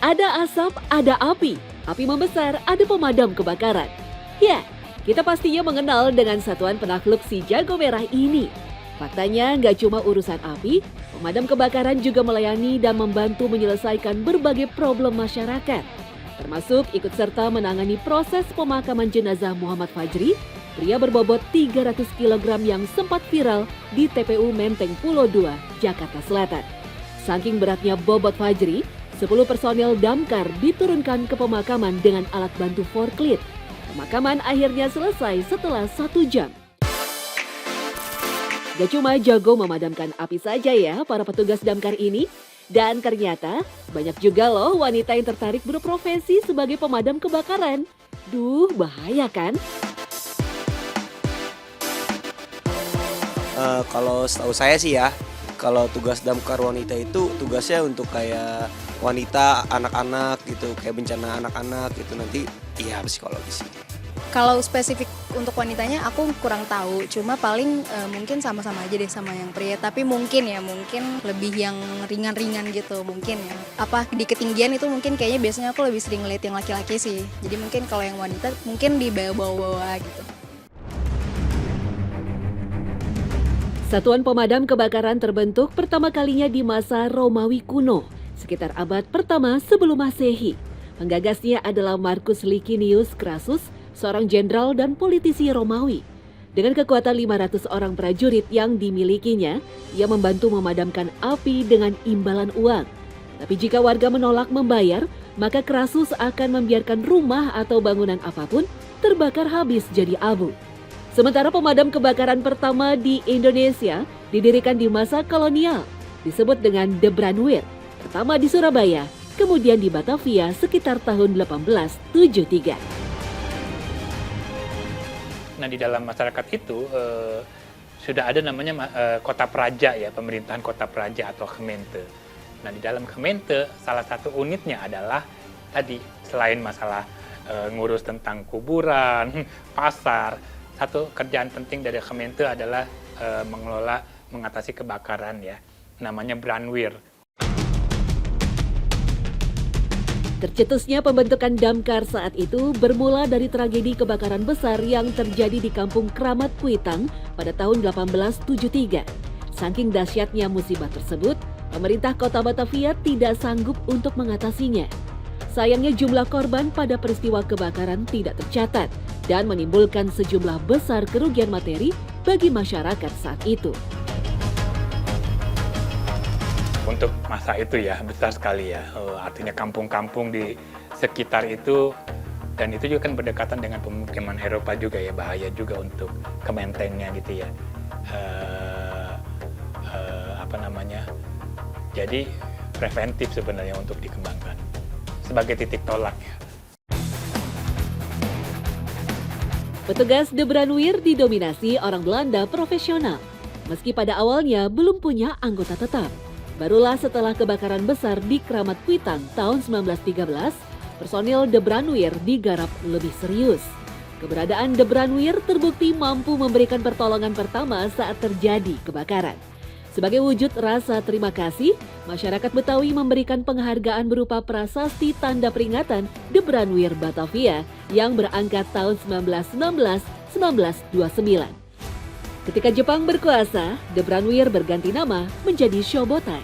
Ada asap, ada api. Api membesar, ada pemadam kebakaran. Ya, kita pastinya mengenal dengan satuan penakluk si jago merah ini. Faktanya nggak cuma urusan api, pemadam kebakaran juga melayani dan membantu menyelesaikan berbagai problem masyarakat. Termasuk ikut serta menangani proses pemakaman jenazah Muhammad Fajri, pria berbobot 300 kg yang sempat viral di TPU Menteng Pulo II, Jakarta Selatan. Saking beratnya bobot Fajri, 10 personel damkar diturunkan ke pemakaman dengan alat bantu forklift. Pemakaman akhirnya selesai setelah 1 jam. Gak cuma jago memadamkan api saja ya para petugas damkar ini. Dan ternyata banyak juga loh wanita yang tertarik berprofesi sebagai pemadam kebakaran. Duh, bahaya kan? Kalau setahu saya sih ya, kalau tugas damkar wanita itu tugasnya untuk kayak wanita, anak-anak gitu, kayak bencana anak-anak gitu nanti iya psikologis sih. Kalau spesifik untuk wanitanya aku kurang tahu, cuma paling mungkin sama-sama aja deh sama yang pria, tapi mungkin lebih yang ringan-ringan gitu mungkin ya. Apa di ketinggian itu mungkin kayaknya biasanya aku lebih sering ngeliat yang laki-laki sih. Jadi mungkin kalau yang wanita mungkin di bawah-bawah gitu. Satuan pemadam kebakaran terbentuk pertama kalinya di masa Romawi kuno, sekitar abad pertama sebelum Masehi. Penggagasnya adalah Marcus Licinius Crassus, seorang jenderal dan politisi Romawi. Dengan kekuatan 500 orang prajurit yang dimilikinya, ia membantu memadamkan api dengan imbalan uang. Tapi jika warga menolak membayar, maka Crassus akan membiarkan rumah atau bangunan apapun terbakar habis jadi abu. Sementara pemadam kebakaran pertama di Indonesia didirikan di masa kolonial, disebut dengan De Brandweer, pertama di Surabaya, kemudian di Batavia sekitar tahun 1873. Nah, di dalam masyarakat itu sudah ada namanya kota praja ya, pemerintahan kota praja atau Gemeente. Nah, di dalam Gemeente salah satu unitnya adalah tadi selain masalah ngurus tentang kuburan, pasar, satu kerjaan penting dari Gemeente adalah mengatasi kebakaran ya, namanya Brandweer. Tercetusnya pembentukan damkar saat itu bermula dari tragedi kebakaran besar yang terjadi di kampung Kramat Kuitang pada tahun 1873. Saking dahsyatnya musibah tersebut, pemerintah kota Batavia tidak sanggup untuk mengatasinya. Sayangnya jumlah korban pada peristiwa kebakaran tidak tercatat dan menimbulkan sejumlah besar kerugian materi bagi masyarakat saat itu. Untuk masa itu ya besar sekali ya, artinya kampung-kampung di sekitar itu, dan itu juga kan berdekatan dengan pemukiman Eropa juga ya, bahaya juga untuk kementengnya gitu ya. Jadi preventif sebenarnya untuk dikembangkan sebagai titik tolak ya. Petugas De Brandweer didominasi orang Belanda profesional. Meski pada awalnya belum punya anggota tetap. Barulah setelah kebakaran besar di Kramat Kuitang tahun 1913, personil De Brandweer digarap lebih serius. Keberadaan De Brandweer terbukti mampu memberikan pertolongan pertama saat terjadi kebakaran. Sebagai wujud rasa terima kasih, masyarakat Betawi memberikan penghargaan berupa prasasti tanda peringatan De Brandweer Batavia yang berangkat tahun 1919-1929. Ketika Jepang berkuasa, De Brandweer berganti nama menjadi Shobotai.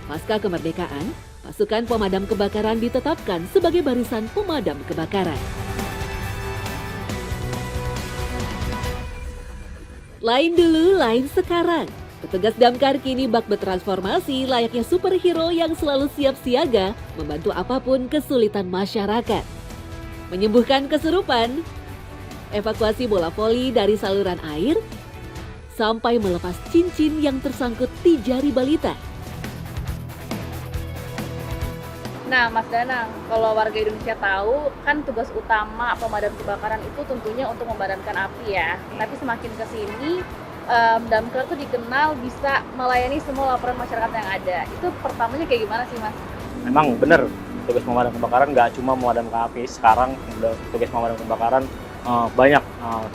Pasca kemerdekaan, pasukan pemadam kebakaran ditetapkan sebagai barisan pemadam kebakaran. Lain dulu, lain sekarang. Petugas damkar kini bak bertransformasi layaknya superhero yang selalu siap siaga membantu apapun kesulitan masyarakat. Menyembuhkan kesurupan, evakuasi bola voli dari saluran air, sampai melepas cincin yang tersangkut di jari balita. Nah, Mas Danang, kalau warga Indonesia tahu, kan tugas utama pemadam kebakaran itu tentunya untuk memadamkan api ya. Tapi semakin ke sini, damkar tuh dikenal bisa melayani semua laporan masyarakat yang ada. Itu pertamanya kayak gimana sih, Mas? Memang benar, tugas pemadam kebakaran nggak cuma memadamkan api. Sekarang tugas pemadam kebakaran banyak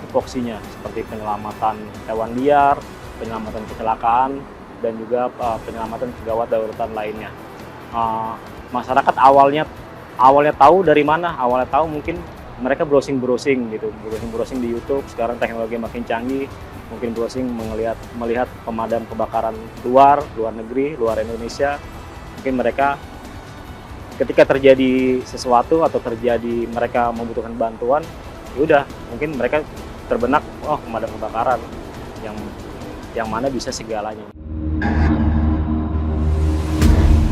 tupoksinya, seperti penyelamatan hewan liar, penyelamatan kecelakaan, dan juga penyelamatan gawat daruratan lainnya. Masyarakat awalnya awalnya tahu dari mana? Awalnya tahu mungkin mereka browsing gitu, browsing di YouTube. Sekarang teknologi makin canggih, mungkin browsing melihat pemadam kebakaran luar negeri, luar Indonesia. Mungkin mereka ketika terjadi sesuatu atau terjadi mereka membutuhkan bantuan, ya udah mungkin mereka terbenak, oh pemadam kebakaran yang mana bisa segalanya.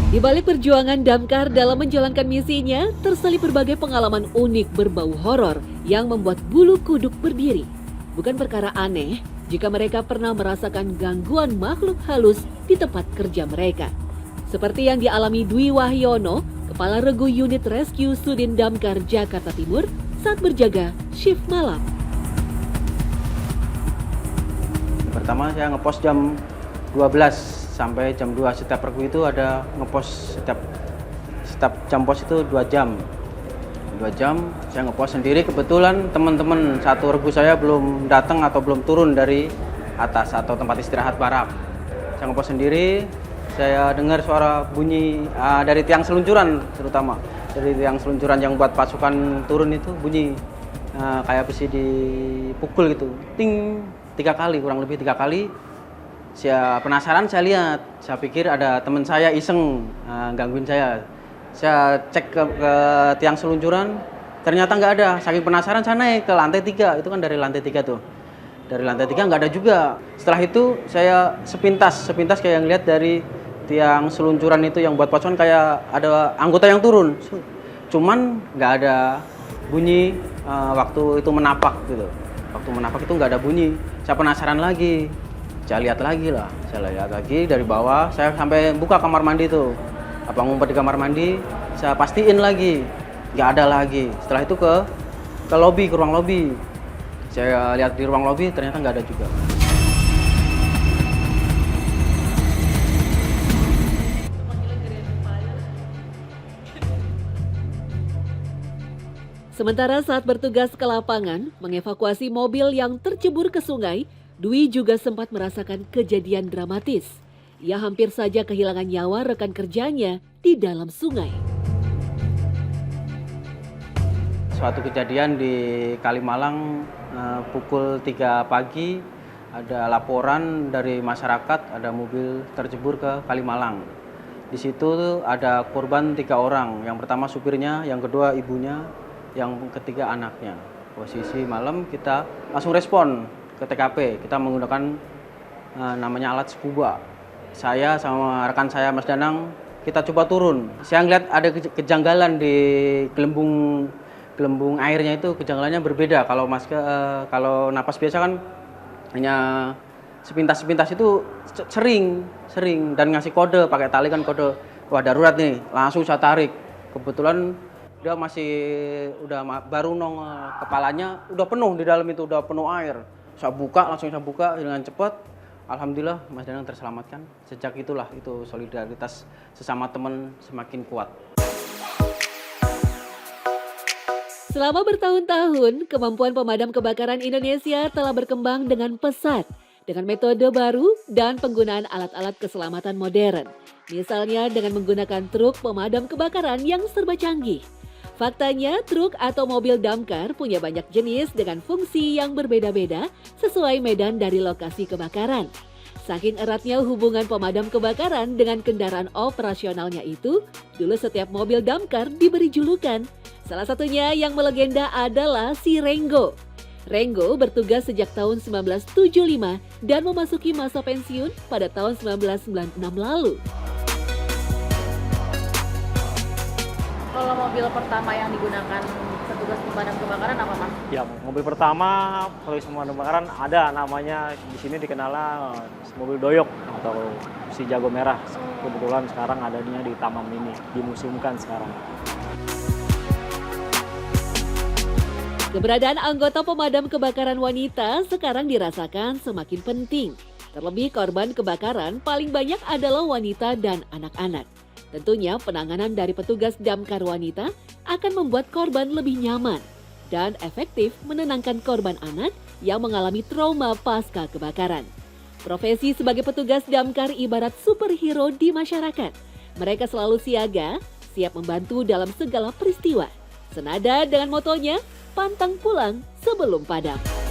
Di balik perjuangan Damkar dalam menjalankan misinya, terselip berbagai pengalaman unik berbau horor yang membuat bulu kuduk berdiri. Bukan perkara aneh jika mereka pernah merasakan gangguan makhluk halus di tempat kerja mereka. Seperti yang dialami Dwi Wahyono, Kepala Regu Unit Rescue Sudin Damkar Jakarta Timur saat berjaga shift malam. Pertama saya ngepost jam 12 sampai jam 2. Setiap regu itu ada ngepost setiap jam pos itu 2 jam. 2 jam saya ngepost sendiri. Kebetulan teman-teman satu regu saya belum datang atau belum turun dari atas atau tempat istirahat barak. Saya ngepost sendiri. Saya dengar suara bunyi dari tiang seluncuran, terutama dari tiang seluncuran yang buat pasukan turun itu bunyi kayak besi dipukul gitu, ting 3 kali, kurang lebih 3 kali. Saya penasaran, saya lihat, saya pikir ada teman saya iseng gangguin saya. Saya cek ke tiang seluncuran, ternyata nggak ada. Saking penasaran saya naik ke lantai 3, itu kan dari lantai 3 tuh. Dari lantai 3 nggak ada juga. Setelah itu saya sepintas kayak ngeliat dari tiang seluncuran itu yang buat pasukan kayak ada anggota yang turun. Cuman nggak ada bunyi waktu itu menapak gitu. Waktu menapak itu nggak ada bunyi. Saya penasaran lagi. Saya lihat lagi dari bawah. Saya sampai buka kamar mandi itu. Apa ngumpet di kamar mandi? Saya pastiin lagi. Nggak ada lagi. Setelah itu ke lobi, ke ruang lobi. Saya lihat di ruang lobi ternyata nggak ada juga. Sementara saat bertugas ke lapangan, mengevakuasi mobil yang tercebur ke sungai, Dwi juga sempat merasakan kejadian dramatis. Ia hampir saja kehilangan nyawa rekan kerjanya di dalam sungai. Suatu kejadian di Kalimalang pukul 3 pagi, ada laporan dari masyarakat ada mobil tercebur ke Kalimalang. Di situ ada korban 3 orang, yang pertama supirnya, yang kedua ibunya, yang ketiga anaknya. Posisi malam kita langsung respon ke TKP, kita menggunakan namanya alat scuba. Saya sama rekan saya Mas Danang, kita coba turun. Saya ngeliat ada kejanggalan di gelembung airnya itu, kejanggalannya berbeda. Kalau napas biasa kan hanya sepintas itu sering dan ngasih kode, pakai tali kan kode, wah darurat nih, langsung saya tarik. Kebetulan dia baru nongol, kepalanya udah penuh di dalam itu, udah penuh air. Langsung saya buka dengan cepat. Alhamdulillah Mas Danang terselamatkan. Sejak itulah itu solidaritas sesama teman semakin kuat. Selama bertahun-tahun, kemampuan pemadam kebakaran Indonesia telah berkembang dengan pesat, dengan metode baru dan penggunaan alat-alat keselamatan modern. Misalnya dengan menggunakan truk pemadam kebakaran yang serba canggih. Faktanya, truk atau mobil damkar punya banyak jenis dengan fungsi yang berbeda-beda sesuai medan dari lokasi kebakaran. Saking eratnya hubungan pemadam kebakaran dengan kendaraan operasionalnya itu, dulu setiap mobil damkar diberi julukan. Salah satunya yang melegenda adalah si Renggo. Renggo bertugas sejak tahun 1975 dan memasuki masa pensiun pada tahun 1996 lalu. Kalau mobil pertama yang digunakan petugas pemadam kebakaran apa, Mas? Ya, mobil pertama petugas pemadam kebakaran ada namanya di sini dikenalnya mobil doyok atau si jago merah. Kebetulan sekarang adanya di Taman Mini, dimuseumkan sekarang. Keberadaan anggota pemadam kebakaran wanita sekarang dirasakan semakin penting. Terlebih korban kebakaran paling banyak adalah wanita dan anak-anak. Tentunya penanganan dari petugas damkar wanita akan membuat korban lebih nyaman dan efektif menenangkan korban anak yang mengalami trauma pasca kebakaran. Profesi sebagai petugas damkar ibarat superhero di masyarakat. Mereka selalu siaga, siap membantu dalam segala peristiwa. Senada dengan motonya, pantang pulang sebelum padam.